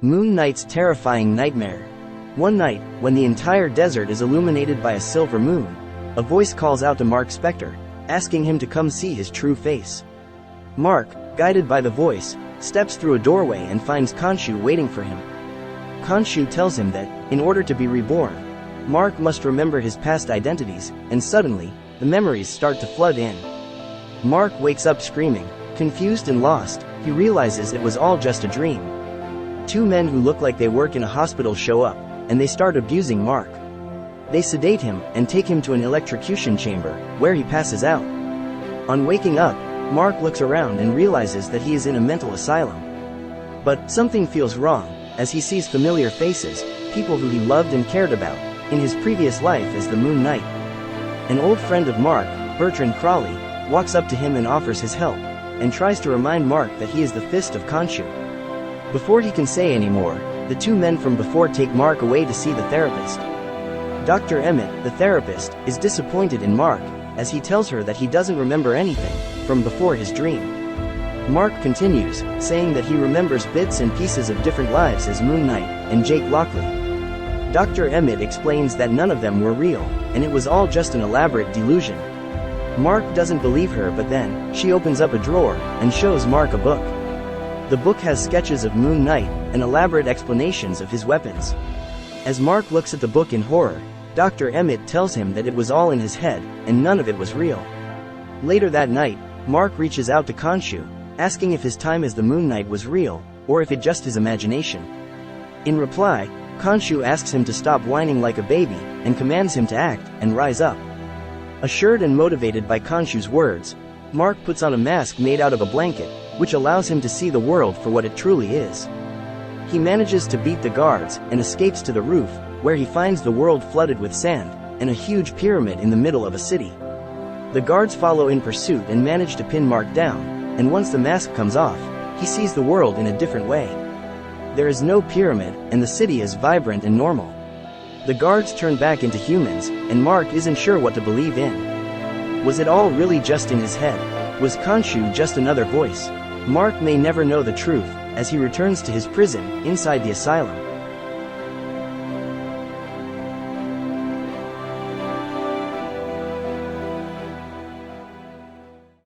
Moon Knight's terrifying nightmare. One night, when the entire desert is illuminated by a silver moon, a voice calls out to Marc Spector, asking him to come see his true face. Marc, guided by the voice, steps through a doorway and finds Konshu waiting for him. Konshu tells him that, in order to be reborn, Marc must remember his past identities, and suddenly, the memories start to flood in. Marc wakes up screaming, confused and lost. He realizes it was all just a dream. Two men who look like they work in a hospital show up, and they start abusing Marc. They sedate him and take him to an electrocution chamber, where he passes out. On waking up, Marc looks around and realizes that he is in a mental asylum. But something feels wrong, as he sees familiar faces, people who he loved and cared about, in his previous life as the Moon Knight. An old friend of Marc, Bertrand Crawley, walks up to him and offers his help, and tries to remind Marc that he is the fist of Konshu. Before he can say any more, the two men from before take Marc away to see the therapist. Dr. Emmett, the therapist, is disappointed in Marc, as he tells her that he doesn't remember anything from before his dream. Marc continues, saying that he remembers bits and pieces of different lives as Moon Knight and Jake Lockley. Dr. Emmett explains that none of them were real, and it was all just an elaborate delusion. Marc doesn't believe her, but then, she opens up a drawer and shows Marc a book. The book has sketches of Moon Knight and elaborate explanations of his weapons. As Marc looks at the book in horror, Dr. Emmett tells him that it was all in his head, and none of it was real. Later that night, Marc reaches out to Konshu, asking if his time as the Moon Knight was real, or if it just his imagination. In reply, Konshu asks him to stop whining like a baby, and commands him to act and rise up. Assured and motivated by Konshu's words, Marc puts on a mask made out of a blanket, which allows him to see the world for what it truly is. He manages to beat the guards, and escapes to the roof, where he finds the world flooded with sand, and a huge pyramid in the middle of a city. The guards follow in pursuit and manage to pin Marc down, and once the mask comes off, he sees the world in a different way. There is no pyramid, and the city is vibrant and normal. The guards turn back into humans, and Marc isn't sure what to believe in. Was it all really just in his head? Was Konshu just another voice? Marc may never know the truth, as he returns to his prison, inside the asylum.